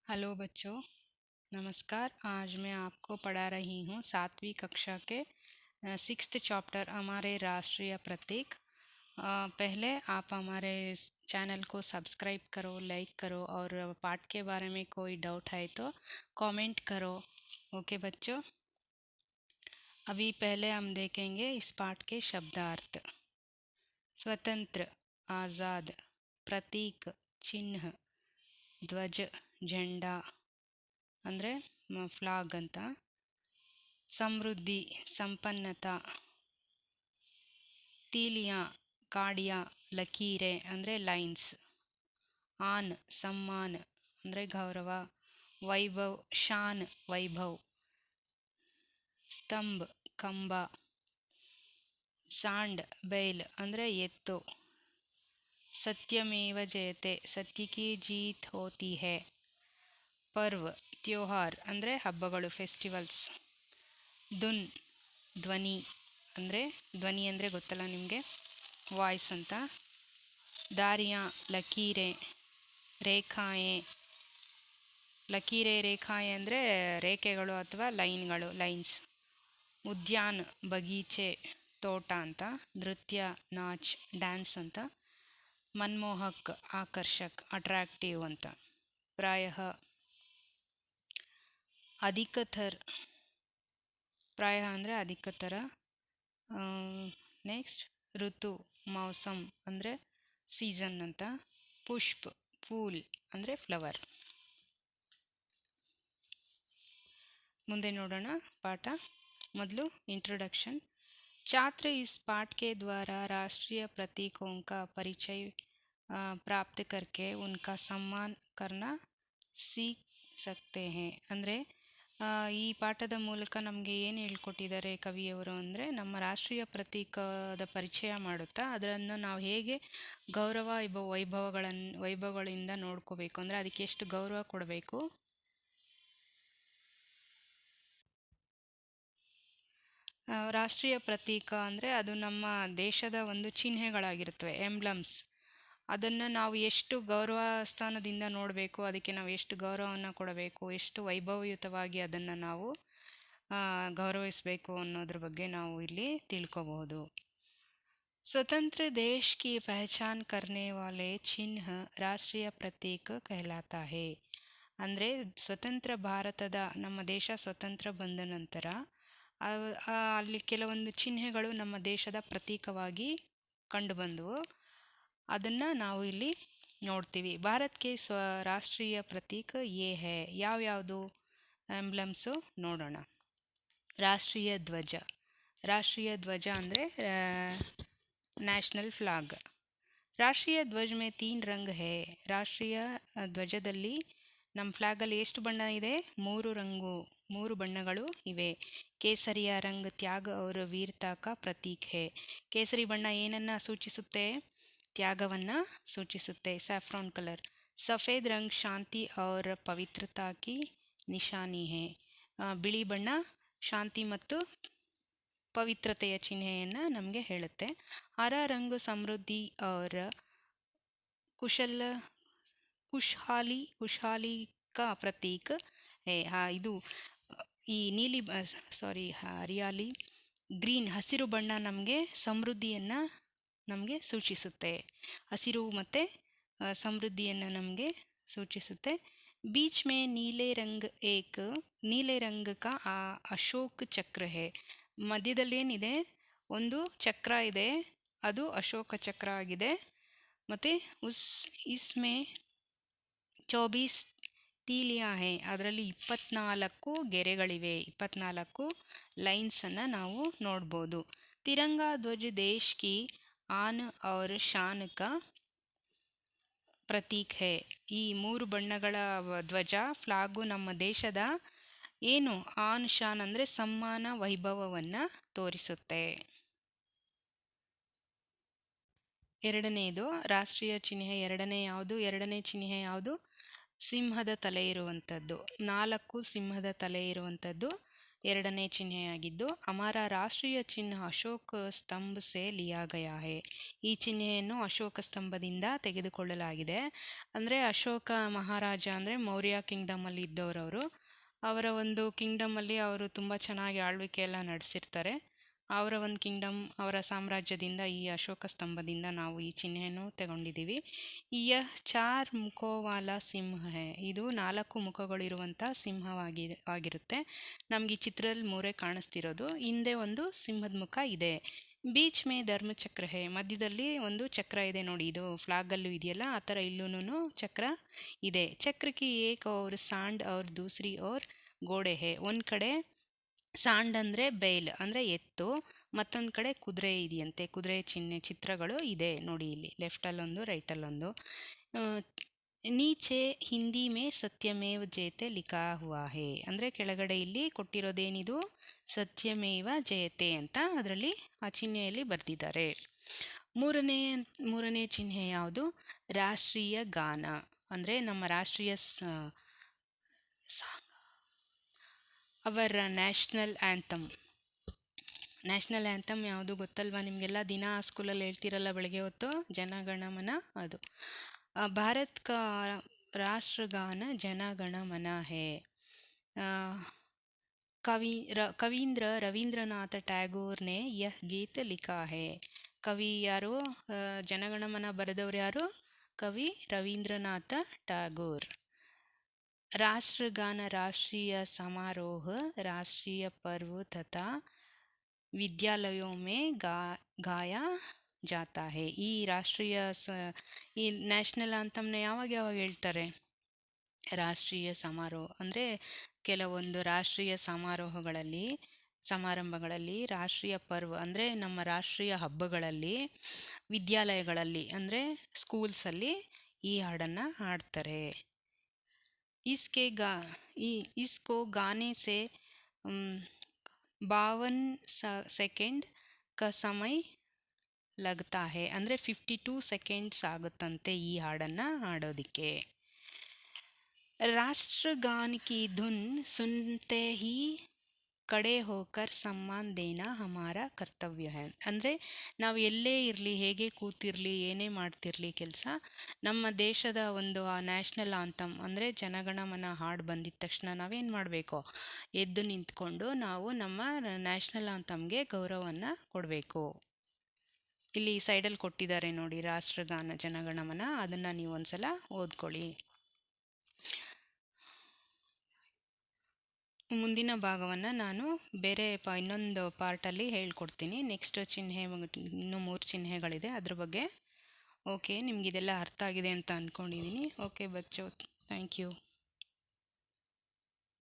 Hello बच्चों, नमस्कार। आज मैं आपको पढ़ा रही हूँ 7वीं कक्षा के 6th चैप्टर हमारे राष्ट्रीय प्रतीक। पहले आप हमारे इस चैनल को सब्सक्राइब करो, लाइक करो और पाठ के बारे में कोई डाउट है तो कमेंट करो। ओके बच्चों, अभी पहले हम देखेंगे इस पाठ के शब्दार्थ। स्वतंत्र, आज़ाद, प्रतीक, चिन्ह, ಧ್ವಜ, झंडा ಅಂದರೆ ಫ್ಲಾಗ್ ಅಂತ, ಸಮೃದ್ಧಿ, ಸಂಪನ್ನತಾ, ತೀಲಿಯಾ, ಕಾಡಿಯ, ಲಕೀರೆ ಅಂದರೆ ಲೈನ್ಸ್, ಆನ್ ಸಮ್ಮಾನ್ ಅಂದರೆ ಗೌರವ, ವೈಭವ್ ಶಾನ್ ವೈಭವ್, ಸ್ತಂಭ್ ಕಂಬ, ಸಾಂಡ್ ಬೈಲ್ ಅಂದರೆ ಎತ್ತು, ಸತ್ಯಮೇವ ಜಯತೆ ಸತ್ಯ ಕಿ ಜೀತ್ ಹೋತಿ ಹೈ, ಪರ್ವ್ ತ್ಯೋಹಾರ್ ಅಂದರೆ ಹಬ್ಬಗಳು ಫೆಸ್ಟಿವಲ್ಸ್, ಧುನ್ ಧ್ವನಿ ಅಂದರೆ ಗೊತ್ತಲ್ಲ ನಿಮಗೆ, ವಾಯ್ಸ್ ಅಂತ, ದಾರಿಯಾ ಲಕೀರೆ, ರೇಖಾಯೆ, ಲಕೀರೆ ರೇಖಾಯೆ ಅಂದರೆ ರೇಖೆಗಳು ಅಥವಾ ಲೈನ್ಗಳು, ಲೈನ್ಸ್, ಉದ್ಯಾನ್ ಬಗೀಚೆ ತೋಟ ಅಂತ, ನೃತ್ಯ ನಾಚ್ ಡ್ಯಾನ್ಸ್ ಅಂತ, ಮನ್ಮೋಹಕ್ ಆಕರ್ಷಕ್ ಅಟ್ರಾಕ್ಟಿವ್ ಅಂತ, ಪ್ರಾಯಃ ಅಧಿಕತರ್, ಪ್ರಾಯ ಅಂದರೆ ಅಧಿಕತರ, ನೆಕ್ಸ್ಟ್ ಋತು ಮೌಸಮ್ ಅಂದರೆ ಸೀಸನ್ ಅಂತ, ಪುಷ್ಪ್ ಫೂಲ್ ಅಂದರೆ ಫ್ಲವರ್. ಮುಂದೆ ನೋಡೋಣ ಪಾಠ. ಮೊದಲು ಇಂಟ್ರೊಡक्शन. छात्र इस पाठ के द्वारा राष्ट्रीय प्रतीकों का परिचय प्राप्त करके उनका सम्मान करना सीख सकते हैं. ಅಂದರೆ ಈ ಪಾಠದ ಮೂಲಕ ನಮಗೆ ಏನು ಹೇಳ್ಕೊಟ್ಟಿದ್ದಾರೆ ಕವಿಯವರು ಅಂದರೆ, ನಮ್ಮ ರಾಷ್ಟ್ರೀಯ ಪ್ರತೀಕದ ಪರಿಚಯ ಮಾಡುತ್ತಾ ಅದನ್ನು ನಾವು ಹೇಗೆ ಗೌರವ ವೈಭವಗಳಿಂದ ನೋಡ್ಕೋಬೇಕು, ಅಂದರೆ ಅದಕ್ಕೆ ಎಷ್ಟು ಗೌರವ ಕೊಡಬೇಕು. ರಾಷ್ಟ್ರೀಯ ಪ್ರತೀಕ ಅಂದರೆ ಅದು ನಮ್ಮ ದೇಶದ ಒಂದು ಚಿಹ್ನೆಗಳಾಗಿರುತ್ತವೆ, ಎಂಬ್ಲಮ್ಸ್. ಅದನ್ನು ನಾವು ಎಷ್ಟು ಗೌರವ ಸ್ಥಾನದಿಂದ ನೋಡಬೇಕು, ಅದಕ್ಕೆ ನಾವು ಎಷ್ಟು ಗೌರವವನ್ನು ಕೊಡಬೇಕು, ಎಷ್ಟು ವೈಭವಯುತವಾಗಿ ಅದನ್ನು ನಾವು ಗೌರವಿಸಬೇಕು ಅನ್ನೋದ್ರ ಬಗ್ಗೆ ನಾವು ಇಲ್ಲಿ ತಿಳ್ಕೋಬಹುದು. स्वतंत्र देश की पहचान करने वाले चिन्ह ರಾಷ್ಟ್ರೀಯ ಪ್ರತೀಕ कहलाता है. ಅಂದರೆ ಸ್ವತಂತ್ರ ಭಾರತದ, ನಮ್ಮ ದೇಶ ಸ್ವತಂತ್ರ ಬಂದ ನಂತರ ಅಲ್ಲಿ ಕೆಲವೊಂದು ಚಿಹ್ನೆಗಳು ನಮ್ಮ ದೇಶದ ಪ್ರತೀಕವಾಗಿ ಕಂಡುಬಂದವು. ಅದನ್ನು ನಾವು ಇಲ್ಲಿ ನೋಡ್ತೀವಿ. ಭಾರತಕ್ಕೆ ರಾಷ್ಟ್ರೀಯ ಪ್ರತೀಕ ಯೇ ಹೈ, ಯಾವ್ಯಾವುದು ಎಂಬ್ಲಮ್ಸು ನೋಡೋಣ. ರಾಷ್ಟ್ರೀಯ ಧ್ವಜ. ರಾಷ್ಟ್ರೀಯ ಧ್ವಜ ಅಂದರೆ ನ್ಯಾಷನಲ್ ಫ್ಲಾಗ್. ರಾಷ್ಟ್ರೀಯ ಧ್ವಜ ಮೇ 3 ರಂಗ್ ಹೈ. ರಾಷ್ಟ್ರೀಯ ಧ್ವಜದಲ್ಲಿ, ನಮ್ಮ ಫ್ಲಾಗಲ್ಲಿ ಎಷ್ಟು ಬಣ್ಣ ಇದೆ? 3 ಬಣ್ಣಗಳು ಇವೆ. ಕೇಸರಿಯ ರಂಗ್ ತ್ಯಾಗ और वीरता का प्रतीक है. ಕೇಸರಿ ಬಣ್ಣ ಏನನ್ನು ಸೂಚಿಸುತ್ತೆ? ತ್ಯಾಗವನ್ನು ಸೂಚಿಸುತ್ತೆ, ಸ್ಯಾಫ್ರಾನ್ ಕಲರ್. ಸಫೇದ್ ರಂಗ್ ಶಾಂತಿ और पवित्रता की निशानी है. ಬಿಳಿ ಬಣ್ಣ ಶಾಂತಿ ಮತ್ತು ಪವಿತ್ರತೆಯ ಚಿಹ್ನೆಯನ್ನು ನಮಗೆ ಹೇಳುತ್ತೆ. ಹರ ರಂಗ್ ಸಮೃದ್ಧಿ और ಖುಷಹಾಲಿ का प्रतीक है. ಇದು ಈ ಹರಿಯಾಲಿ ಗ್ರೀನ್, ಹಸಿರು ಬಣ್ಣ ನಮಗೆ ಸಮೃದ್ಧಿಯನ್ನು ನಮಗೆ ಸೂಚಿಸುತ್ತೆ. ಹಸಿರು ಮತ್ತು ಸಮೃದ್ಧಿಯನ್ನು ನಮಗೆ ಸೂಚಿಸುತ್ತೆ. ಬೀಚ್ ಮೇ ನೀಲೆ ರಂಗ್ ಕಾ ಅಶೋಕ್ ಚಕ್ರ ಹೈ. ಮಧ್ಯದಲ್ಲಿ ಏನಿದೆ? ಒಂದು ಚಕ್ರ ಇದೆ, ಅದು ಅಶೋಕ ಚಕ್ರ ಆಗಿದೆ. ಮತ್ತು ಇಸ್ಮೇ 24 ತೀಲಿಯಾ ಹೈ. ಅದರಲ್ಲಿ 24 ಗೆರೆಗಳಿವೆ, 24 ಲೈನ್ಸನ್ನು ನಾವು ನೋಡ್ಬೋದು. ತಿರಂಗಾ ಧ್ವಜ ದೇಶ್ ಕಿ ಆನ್ और ಶಾನ್ ಕಾ ಪ್ರತೀಕ್ ಹೈ. ಈ 3 ಬಣ್ಣಗಳ ಧ್ವಜ, ಫ್ಲಾಗು ನಮ್ಮ ದೇಶದ ಏನು ಆನ್ ಶಾನ್ ಅಂದರೆ ಸಮ್ಮಾನ, ವೈಭವವನ್ನು ತೋರಿಸುತ್ತೆ. ಎರಡನೆಯದು ರಾಷ್ಟ್ರೀಯ ಚಿಹ್ನೆ. ಎರಡನೇ ಚಿಹ್ನೆ ಯಾವುದು? ಸಿಂಹದ ತಲೆ ಇರುವಂಥದ್ದು. 4 ಸಿಂಹದ ತಲೆ ಇರುವಂಥದ್ದು ಎರಡನೇ ಚಿಹ್ನೆಯಾಗಿದ್ದು, ಹಮಾರಾ ರಾಷ್ಟ್ರೀಯ ಚಿಹ್ನ ಅಶೋಕ್ ಸ್ತಂಭ ಸೆ ಲಿಯಾ ಗಯಾ ಹೈ. ಈ ಚಿಹ್ನೆಯನ್ನು ಅಶೋಕ ಸ್ತಂಭದಿಂದ ತೆಗೆದುಕೊಳ್ಳಲಾಗಿದೆ. ಅಂದರೆ ಅಶೋಕ ಮಹಾರಾಜ ಅಂದರೆ ಮೌರ್ಯ ಕಿಂಗ್ಡಮಲ್ಲಿ ಇದ್ದವರವರು. ಅವರ ಒಂದು ಕಿಂಗ್ಡಮಲ್ಲಿ ಅವರು ತುಂಬ ಚೆನ್ನಾಗಿ ಆಳ್ವಿಕೆ ಎಲ್ಲ ನಡೆಸಿರ್ತಾರೆ. ಅವರ ಒಂದು ಕಿಂಗ್ಡಮ್, ಅವರ ಸಾಮ್ರಾಜ್ಯದಿಂದ ಈ ಅಶೋಕ ಸ್ತಂಭದಿಂದ ನಾವು ಈ ಚಿಹ್ನೆಯನ್ನು ತಗೊಂಡಿದ್ದೀವಿ. ಯಹ್ ಚಾರ್ ಮುಖೋವಾಲ ಸಿಂಹ ಹೈ. ಇದು 4 ಮುಖಗಳಿರುವಂಥ ಆಗಿರುತ್ತೆ. ನಮ್ಗೆ ಈ ಚಿತ್ರದಲ್ಲಿ 3 ಕಾಣಿಸ್ತಿರೋದು. ಹಿಂದೆ ಒಂದು ಸಿಂಹದ ಮುಖ ಇದೆ. ಬೀಚ್ ಮೇ ಧರ್ಮಚಕ್ರ ಹೈ. ಮಧ್ಯದಲ್ಲಿ ಒಂದು ಚಕ್ರ ಇದೆ ನೋಡಿ, ಇದು ಫ್ಲಾಗಲ್ಲೂ ಇದೆಯಲ್ಲ ಆ ಥರ ಇಲ್ಲೂ ಚಕ್ರ ಇದೆ. ಚಕ್ರಕ್ಕೆ ಏಕ್ ಔರ್ ಸಾಂಡ್ ಔರ್ ದೂಸರಿ ಔರ್ ಗೋಡೆ ಹೈ. ಒಂದು ಕಡೆ ಸಾಂಡ್ ಅಂದರೆ ಬೈಲ್ ಅಂದರೆ ಎತ್ತು, ಮತ್ತೊಂದು ಕಡೆ ಕುದುರೆ ಇದೆಯಂತೆ. ಕುದುರೆ ಚಿತ್ರಗಳು ಇದೆ ನೋಡಿ, ಇಲ್ಲಿ ಲೆಫ್ಟಲ್ಲೊಂದು ರೈಟಲ್ಲೊಂದು. ನೀಚೆ ಹಿಂದಿ ಮೇ ಸತ್ಯಮೇವ ಜಯತೆ ಲಿಖಾ ಹುವಾ ಹೇ. ಅಂದರೆ ಕೆಳಗಡೆ ಇಲ್ಲಿ ಕೊಟ್ಟಿರೋದೇನಿದು, ಸತ್ಯಮೇವ ಜಯತೆ ಅಂತ ಅದರಲ್ಲಿ ಆ ಚಿಹ್ನೆಯಲ್ಲಿ ಬರೆದಿದ್ದಾರೆ. ಮೂರನೇ ಚಿಹ್ನೆ ಯಾವುದು, ರಾಷ್ಟ್ರೀಯ ಗಾನ. ಅಂದರೆ ನಮ್ಮ ರಾಷ್ಟ್ರೀಯ ಅವರ ನ್ಯಾಷನಲ್ ಆ್ಯಂಥಮ್ ಯಾವುದು ಗೊತ್ತಲ್ವಾ ನಿಮಗೆಲ್ಲ? ದಿನ ಸ್ಕೂಲಲ್ಲಿ ಹೇಳ್ತಿರಲ್ಲ ಬೆಳಗ್ಗೆ ಹೊತ್ತು, ಜನಗಣಮನ. ಅದು ಭಾರತ್ ಕಾ ರಾಷ್ಟ್ರಗಾನ ಜನಗಣಮನ ಹೇ. ಕವೀಂದ್ರ ರವೀಂದ್ರನಾಥ ಟ್ಯಾಗೋರ್ ನೇ ಯಹ್ ಗೀತ್ ಲಿಖಾ ಹೇ. ಕವಿ ಯಾರು, ಜನಗಣಮನ ಬರೆದವರು ಯಾರು? ಕವಿ ರವೀಂದ್ರನಾಥ ಟ್ಯಾಗೋರ್. राष्ट्रगान राष्ट्रीय समारोह, राष्ट्रीय पर्व तथा विद्यालयों में गाया जाता है. ಈ ಈ ನ್ಯಾಷನಲ್ ಆಂಥಮ್ನ ಯಾವಾಗ ಹೇಳ್ತಾರೆ? ರಾಷ್ಟ್ರೀಯ ಸಮಾರೋಹ ಅಂದರೆ ಕೆಲವೊಂದು ರಾಷ್ಟ್ರೀಯ ಸಮಾರಂಭಗಳಲ್ಲಿ, ರಾಷ್ಟ್ರೀಯ ಪರ್ವ ಅಂದರೆ ನಮ್ಮ ರಾಷ್ಟ್ರೀಯ ಹಬ್ಬಗಳಲ್ಲಿ, ವಿದ್ಯಾಲಯಗಳಲ್ಲಿ ಅಂದರೆ ಸ್ಕೂಲ್ಸಲ್ಲಿ ಈ ಹಾಡನ್ನು ಹಾಡ್ತಾರೆ. इसको गाने से 52 ಸೆಕೆಂಡ್ ಕ ಸಮಯ ಲಗ್ತಾ ಹೇ. ಅಂದರೆ 52 ಸೆಕೆಂಡ್ಸ್ ಆಗುತ್ತಂತೆ ಈ ಹಾಡನ್ನು ಹಾಡೋದಕ್ಕೆ. ರಾಷ್ಟ್ರಗಾನ ಕಿ ಧುನ್ ಸುನ್ತೆ ಹಿ ಕಡೆ ಹೋಕರ್ ಸಮ್ಮಾನ್ ದೇನಾ ಹಮಾರಾ ಕರ್ತವ್ಯ ಹೈ. ಅಂದರೆ ನಾವು ಎಲ್ಲೇ ಇರಲಿ, ಹೇಗೆ ಕೂತಿರಲಿ, ಏನೇ ಮಾಡ್ತಿರಲಿ ಕೆಲಸ, ನಮ್ಮ ದೇಶದ ಒಂದು ನ್ಯಾಷನಲ್ ಆಂಥಮ್ ಅಂದರೆ ಜನಗಣಮನ ಹಾಡು ಬಂದಿದ ತಕ್ಷಣ ನಾವೇನು ಮಾಡಬೇಕು? ಎದ್ದು ನಿಂತ್ಕೊಂಡು ನಾವು ನಮ್ಮ ನ್ಯಾಷನಲ್ ಆಂಥಮ್ಗೆ ಗೌರವವನ್ನು ಕೊಡಬೇಕು. ಇಲ್ಲಿ ಸೈಡಲ್ಲಿ ಕೊಟ್ಟಿದ್ದಾರೆ ನೋಡಿ ರಾಷ್ಟ್ರಗಾನ ಜನಗಣಮನ, ಅದನ್ನು ನೀವು ಒಂದ್ಸಲ ಓದ್ಕೊಳ್ಳಿ. ಮುಂದಿನ ಭಾಗವನ್ನು ನಾನು ಬೇರೆ ಇನ್ನೊಂದು ಪಾರ್ಟಲ್ಲಿ ಹೇಳ್ಕೊಡ್ತೀನಿ. ನೆಕ್ಸ್ಟ್ ಚಿಹ್ನೆ ಇನ್ನೂ 3 ಚಿಹ್ನೆಗಳಿದೆ, ಅದ್ರ ಬಗ್ಗೆ. ಓಕೆ, ನಿಮಗಿದೆಲ್ಲ ಅರ್ಥ ಆಗಿದೆ ಅಂತ ಅಂದ್ಕೊಂಡಿದ್ದೀನಿ. ಓಕೆ ಬಚ್ಚೋ, ಥ್ಯಾಂಕ್ ಯು.